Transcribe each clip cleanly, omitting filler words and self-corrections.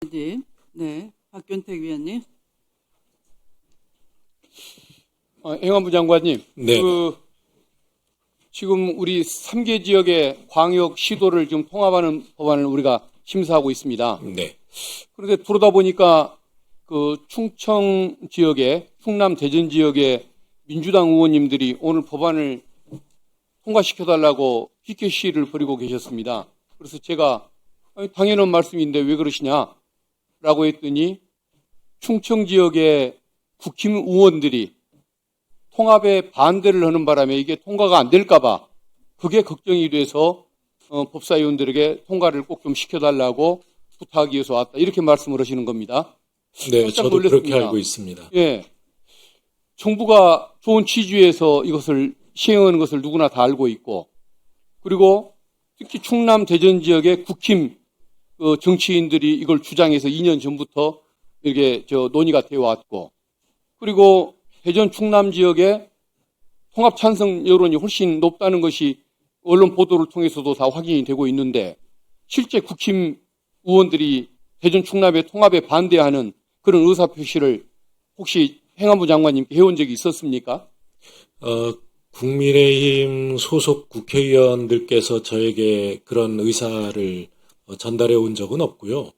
네, 박균택 위원님. 행안부 장관님, 네. 지금 우리 3개 지역의 광역 시도를 지금 통합하는 법안을 우리가 심사하고 있습니다. 네. 그런데 들어다 보니까 그 충청 지역의 충남 대전 지역의 민주당 의원님들이 오늘 법안을 통과시켜달라고 피켓 시위를 벌이고 계셨습니다. 그래서 제가 당연한 말씀인데 왜 그러시냐라고 했더니 충청 지역의 국힘 의원들이 통합에 반대를 하는 바람에 이게 통과가 안 될까 봐 그게 걱정이 돼서 법사위원들에게 통과를 꼭 좀 시켜달라고 부탁하기 위해서 왔다. 이렇게 말씀을 하시는 겁니다. 네, 깜짝 저도 놀랐습니다. 그렇게 알고 있습니다. 예. 정부가 좋은 취지에서 이것을 시행하는 것을 누구나 다 알고 있고, 그리고 특히 충남 대전 지역의 국힘 정치인들이 이걸 주장해서 2년 전부터 이렇게 논의가 되어 왔고, 그리고 대전 충남 지역의 통합 찬성 여론이 훨씬 높다는 것이 언론 보도를 통해서도 다 확인이 되고 있는데, 실제 국힘 의원들이 대전 충남의 통합에 반대하는 그런 의사표시를 혹시 행안부 장관님께 해온 적이 있었습니까? 국민의힘 소속 국회의원들께서 저에게 그런 의사를 전달해 온 적은 없고요.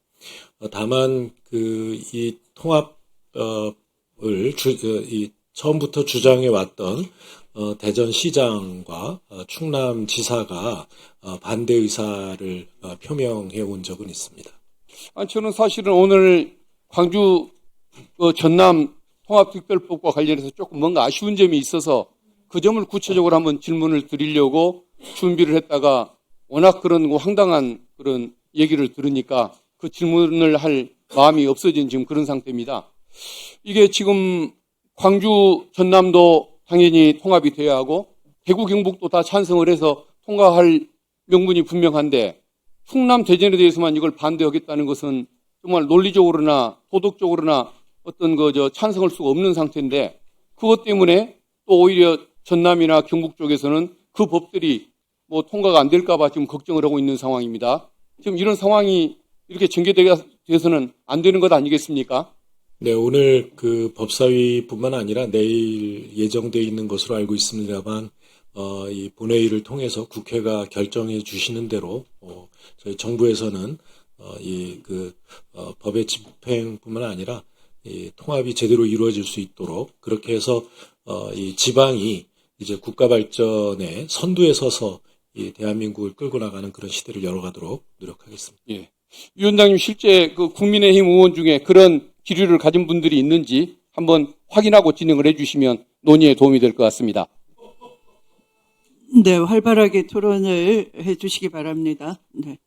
다만 이 통합을 처음부터 주장해 왔던 대전시장과 충남지사가 반대 의사를 표명해 온 적은 있습니다. 저는 사실은 오늘 광주 전남 통합특별법과 관련해서 조금 뭔가 아쉬운 점이 있어서 그 점을 구체적으로 한번 질문을 드리려고 준비를 했다가 워낙 그런 황당한 그런 얘기를 들으니까 그 질문을 할 마음이 없어진 지금 그런 상태입니다. 이게 지금 광주 전남도 당연히 통합이 돼야 하고 대구 경북도 다 찬성을 해서 통과할 명분이 분명한데 충남 대전에 대해서만 이걸 반대하겠다는 것은 정말 논리적으로나 도덕적으로나 어떤 찬성할 수가 없는 상태인데, 그것 때문에 또 오히려 전남이나 경북 쪽에서는 그 법들이 뭐 통과가 안 될까 봐 지금 걱정을 하고 있는 상황입니다. 지금 이런 상황이 이렇게 전개돼서는 안 되는 것 아니겠습니까? 네, 오늘 그 법사위뿐만 아니라 내일 예정되어 있는 것으로 알고 있습니다만, 이 본회의를 통해서 국회가 결정해 주시는 대로, 저희 정부에서는, 법의 집행뿐만 아니라, 이 통합이 제대로 이루어질 수 있도록, 그렇게 해서, 이 지방이 이제 국가 발전의 선두에 서서 이 대한민국을 끌고 나가는 그런 시대를 열어가도록 노력하겠습니다. 예. 위원장님, 실제 그 국민의힘 의원 중에 그런 기류를 가진 분들이 있는지 한번 확인하고 진행을 해주시면 논의에 도움이 될 것 같습니다. 네, 활발하게 토론을 해주시기 바랍니다. 네.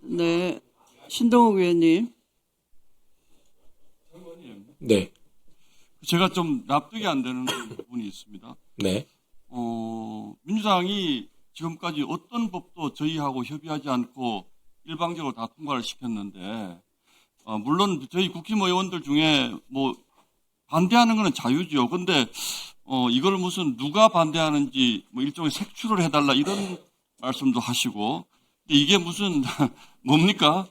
네, 신동욱 위원님. 네. 제가 좀 납득이 안 되는 부분이 있습니다. 네. 민주당이 지금까지 어떤 법도 저희하고 협의하지 않고 일방적으로 다 통과를 시켰는데, 물론 저희 국힘 의원들 중에 뭐 반대하는 거는 자유죠. 근데 이걸 무슨 누가 반대하는지 뭐 일종의 색출을 해달라 이런 말씀도 하시고, 이게 무슨 뭡니까?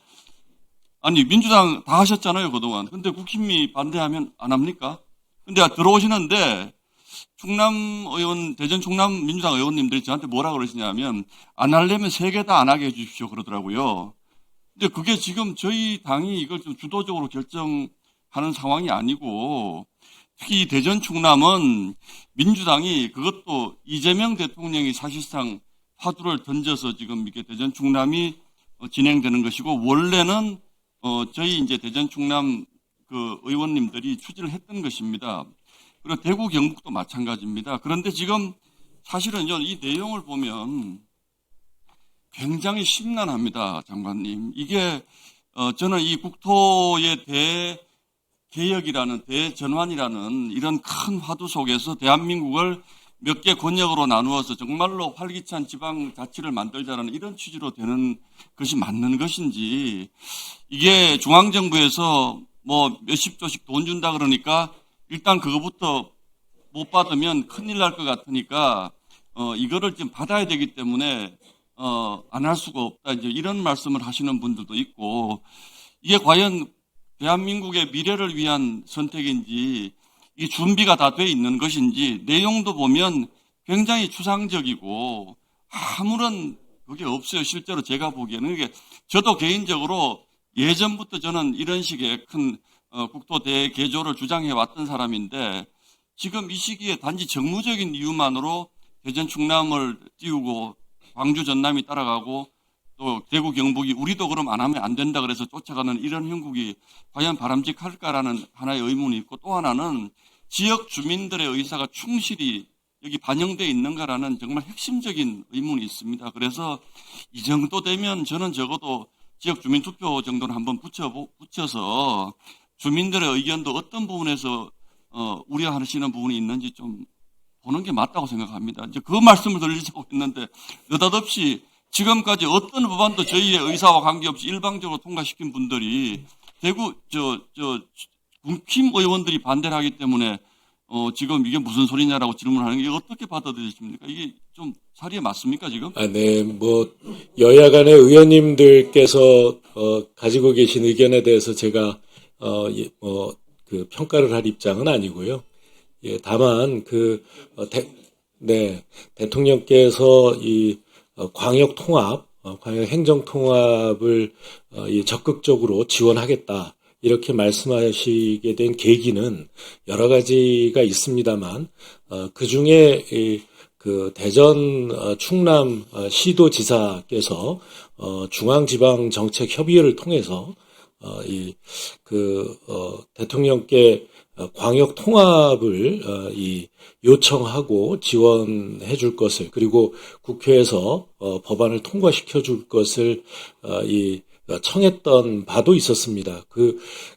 아니 민주당 다 하셨잖아요 그동안. 근데 국힘이 반대하면 안 합니까? 근데 들어오시는데 충남 의원, 대전 충남 민주당 의원님들이 저한테 뭐라 그러시냐면 안 하려면 3개 다 안 하게 해주십시오 그러더라고요. 근데 그게 지금 저희 당이 이걸 좀 주도적으로 결정하는 상황이 아니고, 특히 대전 충남은 민주당이 그것도 이재명 대통령이 사실상 화두를 던져서 지금 이게 대전 충남이 진행되는 것이고, 원래는 저희 이제 대전 충남 그 의원님들이 추진을 했던 것입니다. 그리고 대구 경북도 마찬가지입니다. 그런데 지금 사실은요, 이 내용을 보면 굉장히 심란합니다, 장관님. 이게 저는 이 국토의 대개혁이라는 대전환이라는 이런 큰 화두 속에서 대한민국을 몇 개 권역으로 나누어서 정말로 활기찬 지방자치를 만들자는 이런 취지로 되는 것이 맞는 것인지, 이게 중앙정부에서 뭐 몇십 조씩 돈 준다 그러니까 일단 그거부터 못 받으면 큰일 날 것 같으니까 이거를 지금 받아야 되기 때문에 안 할 수가 없다, 이제 이런 말씀을 하시는 분들도 있고, 이게 과연 대한민국의 미래를 위한 선택인지 이 준비가 다 돼 있는 것인지 내용도 보면 굉장히 추상적이고 아무런 그게 없어요. 실제로 제가 보기에는 이게 저도 개인적으로 예전부터 저는 이런 식의 큰 국토 대개조를 주장해 왔던 사람인데 지금 이 시기에 단지 정무적인 이유만으로 대전 충남을 띄우고 광주 전남이 따라가고 또 대구 경북이 우리도 그럼 안 하면 안 된다 그래서 쫓아가는 이런 형국이 과연 바람직할까라는 하나의 의문이 있고 또 하나는 지역 주민들의 의사가 충실히 여기 반영되어 있는가라는 정말 핵심적인 의문이 있습니다. 그래서 이 정도 되면 저는 적어도 지역 주민 투표 정도는 한번 붙여서 주민들의 의견도 어떤 부분에서 우려하시는 부분이 있는지 좀 보는 게 맞다고 생각합니다. 이제 그 말씀을 드리려고 했는데 느닷없이 지금까지 어떤 법안도 저희의 의사와 관계없이 일방적으로 통과시킨 분들이 대구 국힘 의원들이 반대를 하기 때문에 지금 이게 무슨 소리냐라고 질문하는 게 어떻게 받아들이십니까? 이게 좀 사리에 맞습니까 지금? 네, 여야 간의 의원님들께서 가지고 계신 의견에 대해서 제가 그 평가를 할 입장은 아니고요. 예, 다만 대통령께서 이 광역 통합, 광역 행정 통합을 적극적으로 지원하겠다. 이렇게 말씀하시게 된 계기는 여러 가지가 있습니다만, 그 중에 그 대전 충남 시도지사께서 중앙지방정책협의회를 통해서 대통령께 광역 통합을 요청하고 지원해 줄 것을, 그리고 국회에서 법안을 통과시켜 줄 것을 청했던 바도 있었습니다.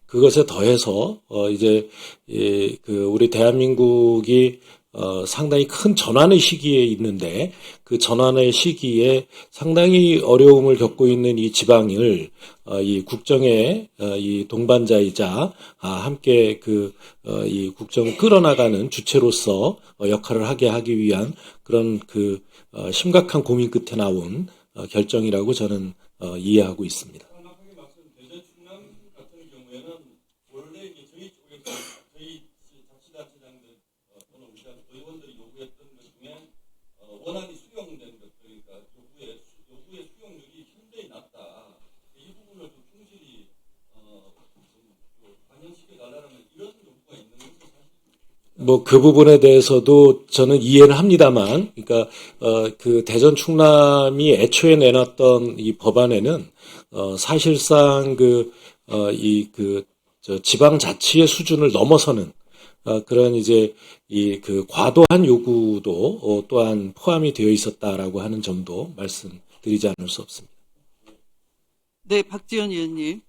그것에 더해서 우리 대한민국이 상당히 큰 전환의 시기에 있는데 그 전환의 시기에 상당히 어려움을 겪고 있는 이 지방을 이 국정의 이 동반자이자 함께 이 국정을 끌어나가는 주체로서 역할을 하기 위한 그런 심각한 고민 끝에 나온 결정이라고 저는 이해하고 있습니다. 정확하게 말씀 대전 충남 같은 경우에는 원래 이제 저희 쪽에서 저희 자치단체장들 또는 우리 의원들이 요구했던 것 중에 원안이 수용된 것, 그러니까 요구의 수용률이 현저히 낮다. 이 부분을 좀 충실히 반영시켜 달라는 이런 요구가 있는 것은 사실. 그 부분에 대해서도 저는 이해를 합니다만, 그러니까 그 대전 충남이 애초에 내놨던 이 법안에는 사실상 지방자치의 수준을 넘어서는 그런 과도한 요구도 또한 포함이 되어 있었다라고 하는 점도 말씀드리지 않을 수 없습니다. 네, 박지원 의원님.